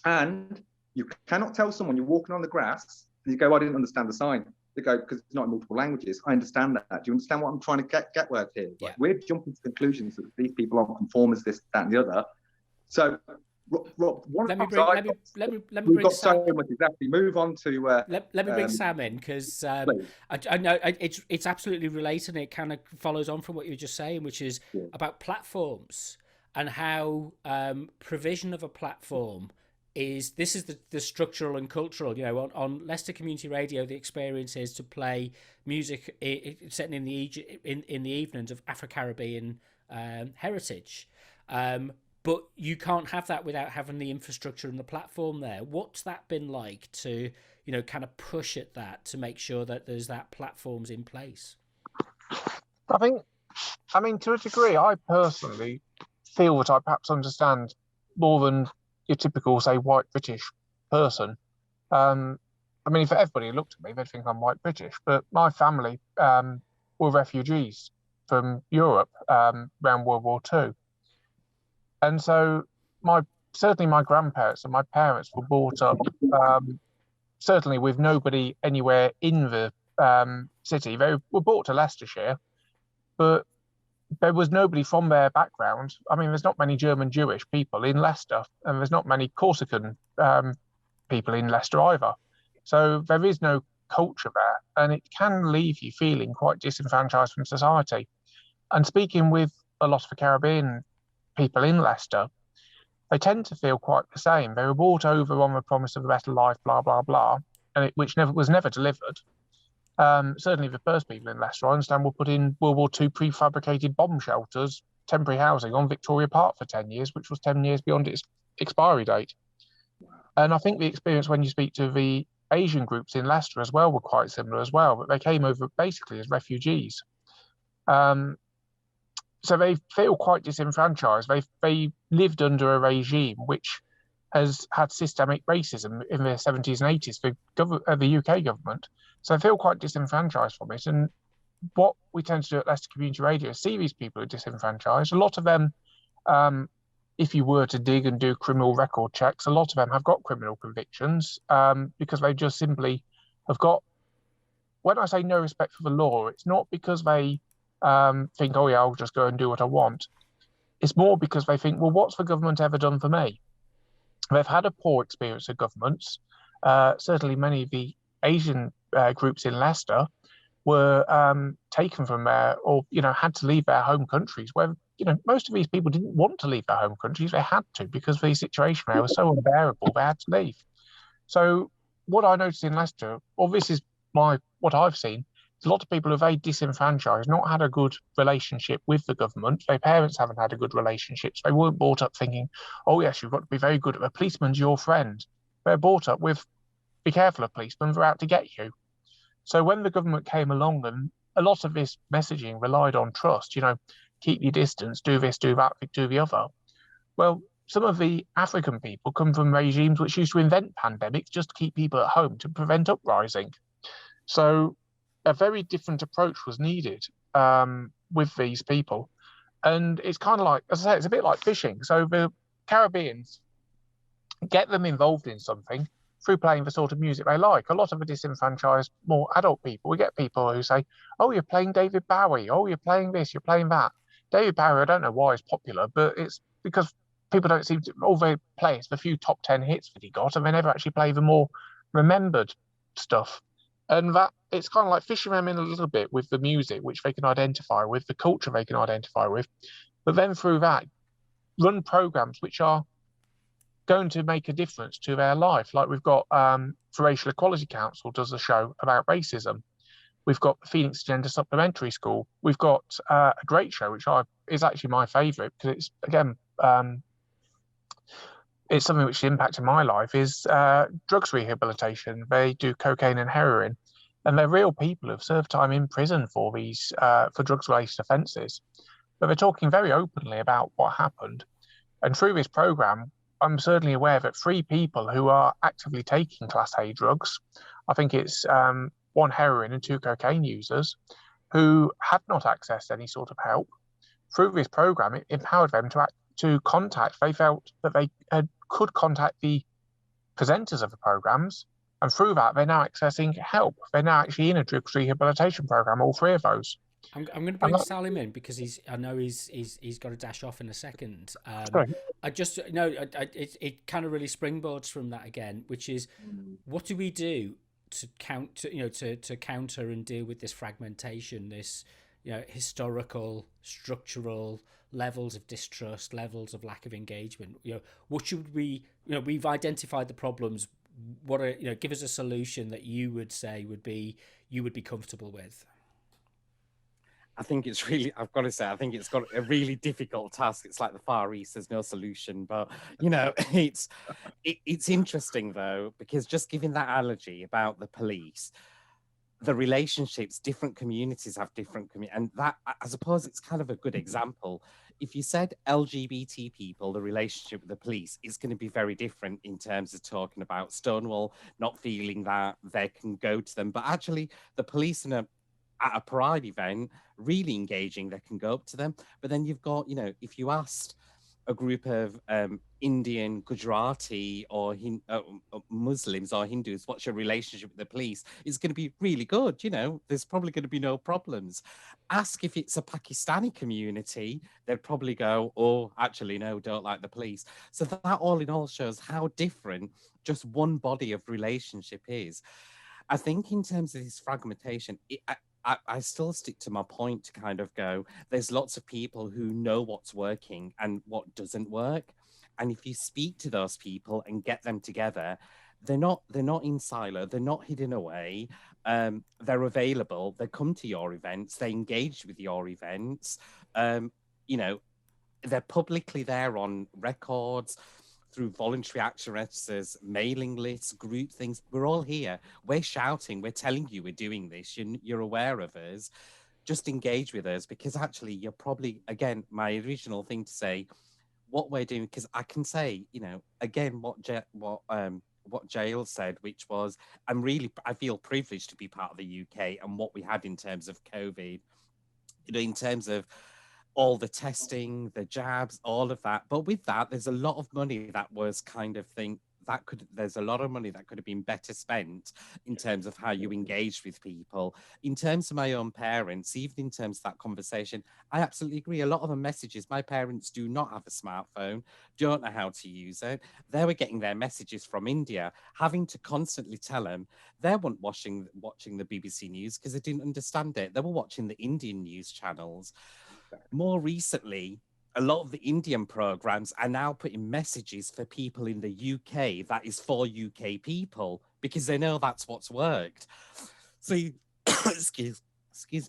And you cannot tell someone you're walking on the grass and you go, I didn't understand the sign. They go, because it's not in multiple languages. I understand that. Do you understand what I'm trying to get with here? Yeah. Like, we're jumping to conclusions that these people aren't conformers, this, that, and the other. So, Rob, let me bring so much. Exactly. Move on to. Let me bring Sam in, because I know it's absolutely related, and it kind of follows on from what you were just saying, which is about platforms and how provision of a platform is the structural and cultural. You know, on Leicester Community Radio, the experience is to play music set in the evenings of Afro-Caribbean heritage. But you can't have that without having the infrastructure and the platform there. What's that been like to, you know, kind of push at that to make sure that there's that platforms in place? I mean, to a degree, I personally feel that I perhaps understand more than your typical, say, white British person. I mean, if everybody looked at me, they'd think I'm white British. But my family were refugees from Europe around World War II. And so certainly my grandparents and my parents were brought up certainly with nobody anywhere in the city. They were brought to Leicestershire, but there was nobody from their background. I mean, there's not many German Jewish people in Leicester, and there's not many Corsican people in Leicester either. So there is no culture there, and it can leave you feeling quite disenfranchised from society. And speaking with a lot of the Caribbean people in Leicester, they tend to feel quite the same. They were brought over on the promise of a better life, blah, blah, blah, and which was never delivered. Certainly the first people in Leicester, I understand, were put in World War II prefabricated bomb shelters, temporary housing on Victoria Park for 10 years, which was 10 years beyond its expiry date. And I think the experience when you speak to the Asian groups in Leicester as well were quite similar as well, but they came over basically as refugees. So they feel quite disenfranchised. They lived under a regime which has had systemic racism in the 70s and 80s for the UK government. So they feel quite disenfranchised from it. And what we tend to do at Leicester Community Radio is see these people who are disenfranchised. A lot of them, if you were to dig and do criminal record checks, a lot of them have got criminal convictions because they just simply have got, when I say no respect for the law, it's not because they think, oh yeah, I'll just go and do what I want. It's more because they think, well, what's the government ever done for me? They've had a poor experience of governments. Certainly many of the Asian groups in Leicester were taken from there or, had to leave their home countries where, most of these people didn't want to leave their home countries. They had to because the situation there was so unbearable, they had to leave. So what I noticed in Leicester, or this is what I've seen, a lot of people are very disenfranchised, not had a good relationship with the government. Their parents haven't had a good relationship. So they weren't brought up thinking, oh, yes, you've got to be very good. A policeman's your friend. They're brought up with, be careful of policemen, they're out to get you. So when the government came along, and a lot of this messaging relied on trust, keep your distance, do this, do that, do the other. Well, some of the African people come from regimes which used to invent pandemics just to keep people at home to prevent uprising. So a very different approach was needed with these people. And it's kind of like, as I say, it's a bit like fishing. So the Caribbeans, get them involved in something through playing the sort of music they like. A lot of the disenfranchised, more adult people, we get people who say, oh, you're playing David Bowie. Oh, you're playing this, you're playing that. David Bowie, I don't know why he's popular, but it's because people don't seem to, all they play is the few top 10 hits that he got, and they never actually play the more remembered stuff. And that it's kind of like fishing them in a little bit with the music, which they can identify with, the culture they can identify with. But then through that, run programs which are going to make a difference to their life. Like we've got the Racial Equality Council does a show about racism. We've got the Phoenix Gender Supplementary School. We've got a great show, which is actually my favourite because it's, again, it's something which impacted my life, is drugs rehabilitation. They do cocaine and heroin, and they're real people who've served time in prison for these for drugs-related offences. But they're talking very openly about what happened. And through this programme, I'm certainly aware that 3 people who are actively taking Class A drugs, I think it's 1 heroin and 2 cocaine users, who had not accessed any sort of help. Through this programme, it empowered them to contact. They felt that they could contact the presenters of the programs, and through that, they're now accessing help. They're now actually in a drugs rehabilitation program, all 3 of those. I'm going to bring Salim in because I know he's got to dash off in a second. I just it kind of really springboards from that again, which is what do we do to counter and deal with this fragmentation, this historical, structural levels of distrust, levels of lack of engagement. What should we? We've identified the problems. What are give us a solution that you would say you would be comfortable with. I think it's really, I've got to say, I think it's got a really difficult task. It's like the Far East, there's no solution. But, it's interesting, though, because just giving that analogy about the police, the relationships, different communities have different and that, I suppose it's kind of a good example. If you said LGBT people, the relationship with the police is going to be very different in terms of talking about Stonewall, not feeling that they can go to them. But actually, the police at a pride event, really engaging, they can go up to them. But then you've got, if you asked a group of Indian, Gujarati or Muslims or Hindus, what's your relationship with the police? It's going to be really good. There's probably going to be no problems. Ask if it's a Pakistani community, they'd probably go, oh, actually, no, don't like the police. So that all in all shows how different just one body of relationship is. I think in terms of this fragmentation, I still stick to my point to kind of go, there's lots of people who know what's working and what doesn't work. And if you speak to those people and get them together, they're not in silo, they're not hidden away. They're available, they come to your events, they engage with your events. You know, they're publicly there on records, through voluntary action registers, mailing lists, group things. We're all here. We're shouting. We're telling you we're doing this. You're aware of us. Just engage with us, because actually you're probably, again, my original thing to say, what we're doing, because I can say, you know, again, what Jal said, which was, I feel privileged to be part of the UK and what we had in terms of COVID, you know, in terms of all the testing, the jabs, all of that. But with that, there's a lot of money that was kind of there's a lot of money that could have been better spent in terms of how you engage with people. In terms of my own parents, even in terms of that conversation, I absolutely agree. A lot of the messages, my parents do not have a smartphone, don't know how to use it. They were getting their messages from India, having to constantly tell them they weren't watching the BBC News because they didn't understand it. They were watching the Indian news channels. More recently, a lot of the Indian programs are now putting messages for people in the UK that is for UK people, because they know that's what's worked. So, excuse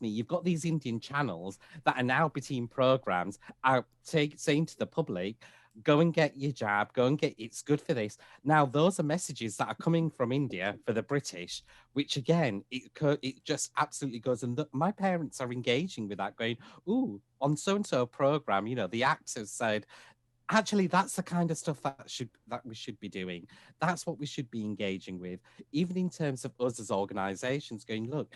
me, you've got these Indian channels that are now putting programs out saying to the public, go and get your jab, it's good for this. Now, those are messages that are coming from India for the British, which again, it just absolutely goes. And my parents are engaging with that, going, ooh, on so-and-so program, you know, the actors said, actually, that's the kind of stuff that we should be doing. That's what we should be engaging with, even in terms of us as organizations going, look,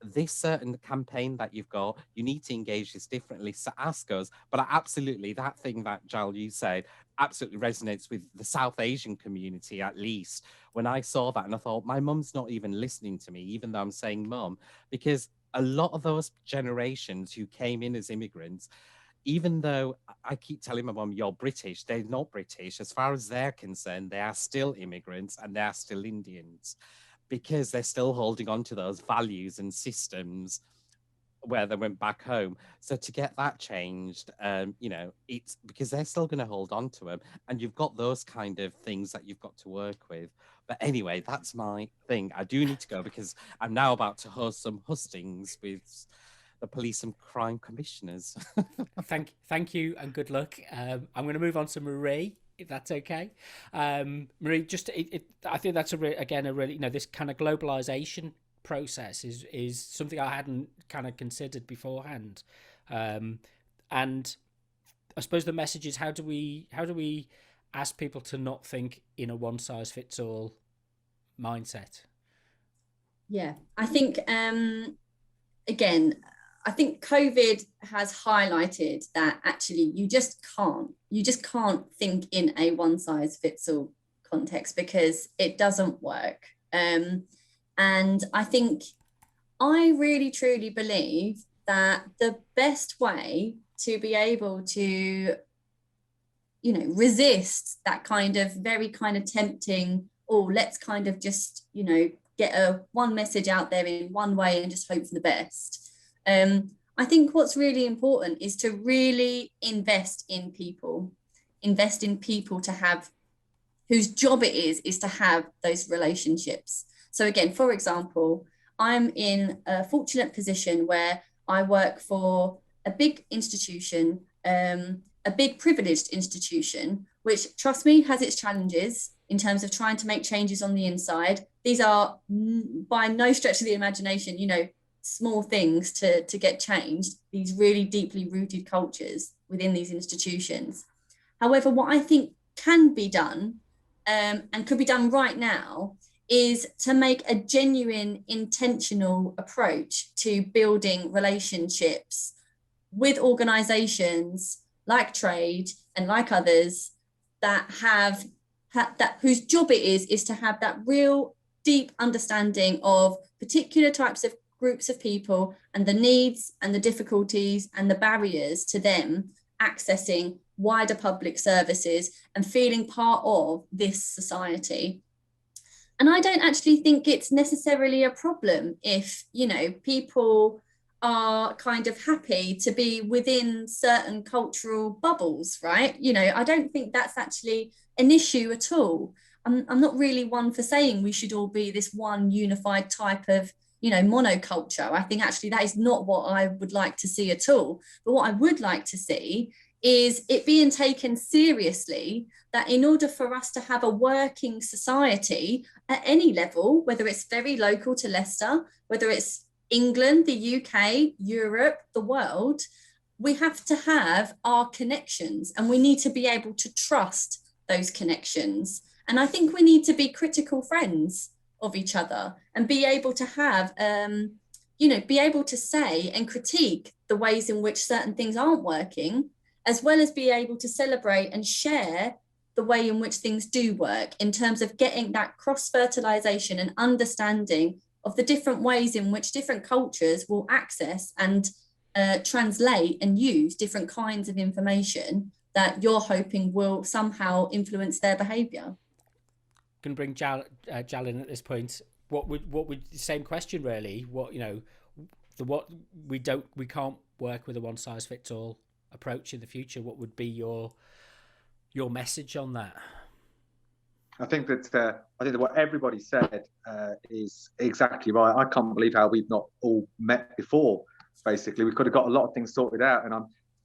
this certain campaign that you've got, you need to engage this differently. So ask us. But absolutely, that thing that Jal, you said, absolutely resonates with the South Asian community, at least. When I saw that and I thought, my mum's not even listening to me, even though I'm saying mum, because a lot of those generations who came in as immigrants, even though I keep telling my mum, you're British, they're not British. As far as they're concerned, they are still immigrants and they are still Indians, because they're still holding on to those values and systems where they went back home. So to get that changed, you know, it's because they're still going to hold on to them. And you've got those kind of things that you've got to work with. But anyway, that's my thing. I do need to go because I'm now about to host some hustings with the police and crime commissioners. Thank you and good luck. I'm going to move on to Marie, if that's okay. Marie, I think that's a really, you know, this kind of globalization process is something I hadn't kind of considered beforehand. And I suppose the message is, how do we ask people to not think in a one size fits all mindset? Yeah, I think again, I think COVID has highlighted that actually you just can't think in a one size fits all context, because it doesn't work. And I think I really truly believe that the best way to be able to, you know, resist that kind of very kind of tempting, let's kind of just, you know, get one message out there in one way and just hope for the best. I think what's really important is to really invest in people to have, whose job it is to have those relationships. So again, for example, I'm in a fortunate position where I work for a big institution, a big privileged institution, which, trust me, has its challenges in terms of trying to make changes on the inside. These are by no stretch of the imagination, you know, small things to get changed, these really deeply rooted cultures within these institutions. However, what I think can be done and could be done right now is to make a genuine, intentional approach to building relationships with organizations like trade and like others that have that, whose job it is to have that real deep understanding of particular types of groups of people and the needs and the difficulties and the barriers to them accessing wider public services and feeling part of this society. And I don't actually think it's necessarily a problem if, you know, people are kind of happy to be within certain cultural bubbles, right? You know, I don't think that's actually an issue at all. I'm not really one for saying we should all be this one unified type of, monoculture. I think actually that is not what I would like to see at all. But what I would like to see is it being taken seriously, that in order for us to have a working society at any level, whether it's very local to Leicester, whether it's England, the UK, Europe, the world, we have to have our connections, and we need to be able to trust those connections. And I think we need to be critical friends of each other and be able to have, be able to say and critique the ways in which certain things aren't working, as well as be able to celebrate and share the way in which things do work, in terms of getting that cross-fertilization and understanding of the different ways in which different cultures will access and translate and use different kinds of information that you're hoping will somehow influence their behaviour. Can bring Jal in at this point. What would same question really? We can't work with a one size fits all approach in the future. What would be your message on that? I think that what everybody said is exactly right. I can't believe how we've not all met before. Basically, we could have got a lot of things sorted out, and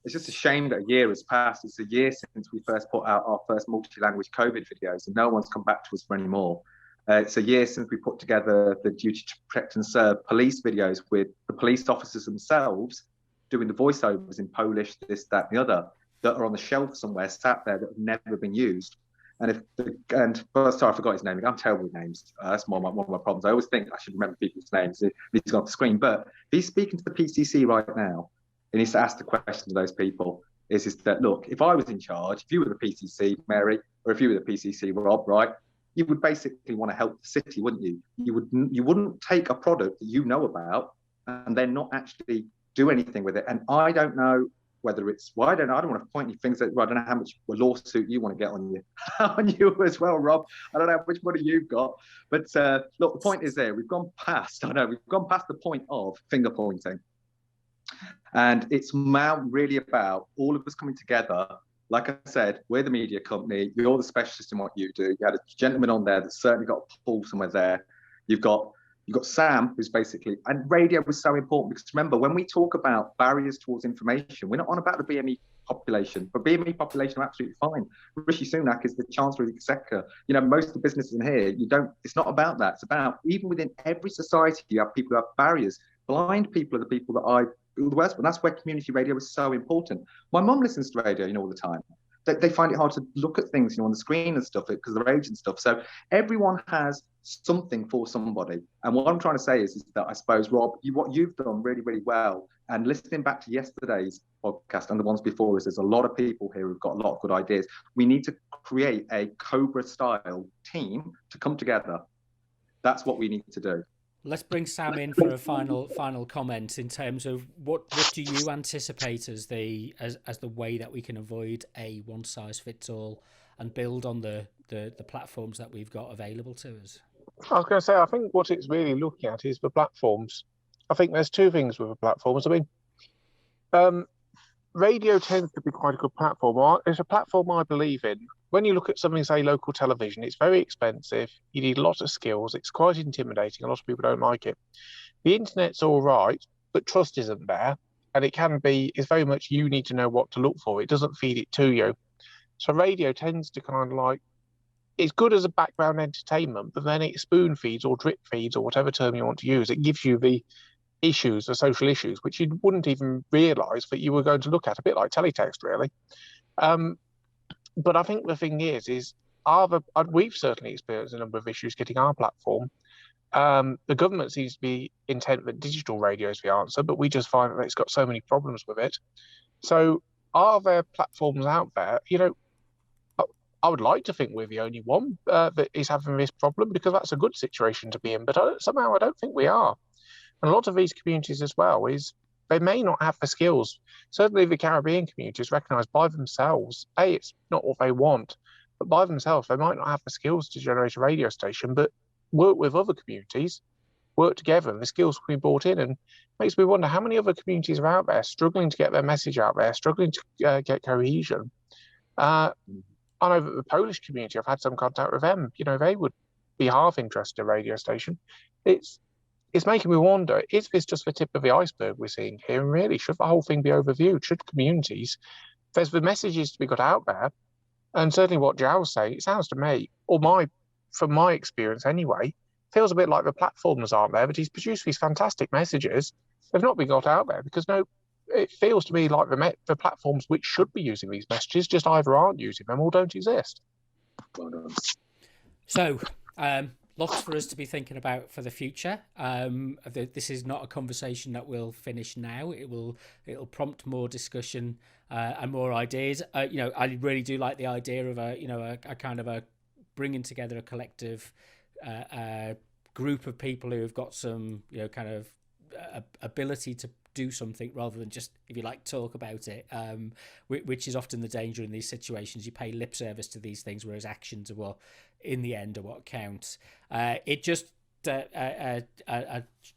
it's just a shame that a year has passed. It's a year since we first put out our first multi-language COVID videos, and no one's come back to us for any more. It's a year since we put together the Duty to Protect and Serve police videos with the police officers themselves doing the voiceovers in Polish, this, that, and the other, that are on the shelf somewhere, sat there, that have never been used. Sorry, I forgot his name. I'm terrible with names. That's one of my problems. I always think I should remember people's names. He's on the screen, but if he's speaking to the PCC right now, he needs to ask the question to those people. Is that, look, if I was in charge, if you were the PCC, Mary, or if you were the PCC, Rob, right, you would basically want to help the city, wouldn't you? You wouldn't take a product that you know about and then not actually do anything with it. And I don't know whether it's, I don't want to point any fingers at, I don't know how much lawsuit you want to get on you as well, Rob. I don't know how much money you've got, but look, the point is there. We've gone past the point of finger pointing. And it's now really about all of us coming together. Like I said, we're the media company. You're the specialist in what you do. You had a gentleman on there that's certainly got a pull somewhere there. You've got Sam, who's basically, and radio was so important because remember, when we talk about barriers towards information, we're not on about the BME population. The BME population are absolutely fine. Rishi Sunak is the Chancellor of the Exchequer. Most of the businesses in here, it's not about that. It's about, even within every society, you have people who have barriers. Blind people are the people that the worst, and that's where community radio is so important. My mum listens to radio, all the time. They find it hard to look at things, on the screen and stuff because of their age and stuff. So everyone has something for somebody. And what I'm trying to say is that I suppose, Rob, what you've done really, really well, and listening back to yesterday's podcast and the ones before us, there's a lot of people here who've got a lot of good ideas. We need to create a Cobra-style team to come together. That's what we need to do. Let's bring Sam in for a final comment in terms of what do you anticipate as the way that we can avoid a one size fits all and build on the platforms that we've got available to us? I was going to say, I think what it's really looking at is the platforms. I think there's two things with the platforms. I mean, radio tends to be quite a good platform. It's a platform I believe in. When you look at something, say, local television, it's very expensive. You need a lot of skills. It's quite intimidating. A lot of people don't like it. The internet's all right, but trust isn't there. And it's very much you need to know what to look for. It doesn't feed it to you. So radio tends to kind of like, it's good as a background entertainment, but then it spoon feeds or drip feeds or whatever term you want to use. It gives you the issues, the social issues, which you wouldn't even realise that you were going to look at, a bit like teletext, really. But I think the thing is we've certainly experienced a number of issues getting our platform. The government seems to be intent that digital radio is the answer, but we just find that it's got so many problems with it. So are there platforms out there? I would like to think we're the only one that is having this problem, because that's a good situation to be in, but somehow I don't think we are. And a lot of these communities as well they may not have the skills. Certainly the Caribbean communities recognise by themselves, it's not what they want, but by themselves, they might not have the skills to generate a radio station, but work with other communities, work together, and the skills will be brought in. And it makes me wonder how many other communities are out there struggling to get their message out there, struggling to get cohesion. I know that the Polish community, I've had some contact with them, they would be half interested in a radio station. It's making me wonder, is this just the tip of the iceberg we're seeing here? And really, should the whole thing be overviewed? Should communities, there's the messages to be got out there, and certainly what Jal's saying, it sounds to me, from my experience anyway, feels a bit like the platforms aren't there, but he's produced these fantastic messages. They've not been got out there because it feels to me like the platforms which should be using these messages just either aren't using them or don't exist. Well done. So, lots for us to be thinking about for the future. This is not a conversation that will finish now. It'll prompt more discussion and more ideas. I really do like the idea of a kind of a bringing together a collective group of people who have got some kind of ability to do something rather than just, if you like, talk about it, which is often the danger in these situations. You pay lip service to these things, whereas actions are what, in the end, are what counts. It just a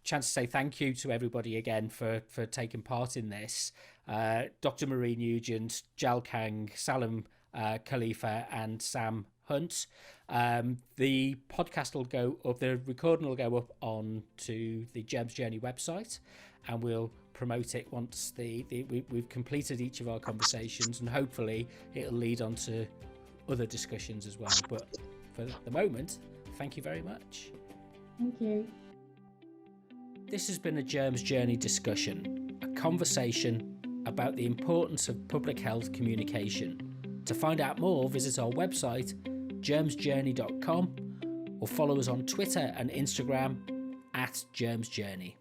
chance to say thank you to everybody again for taking part in this. Dr. Marie Nugent, Jal Kang, Salim, Khalifa, and Sam Hunt. The podcast will go up, the recording will go up on to the Germ's Journey website, and we'll promote it once we've completed each of our conversations, and hopefully it'll lead on to other discussions as well. But for the moment, thank you very much. Thank you. This has been a Germ's Journey discussion, a conversation about the importance of public health communication. To find out more, visit our website, germsjourney.com, or follow us on Twitter and Instagram @germsjourney.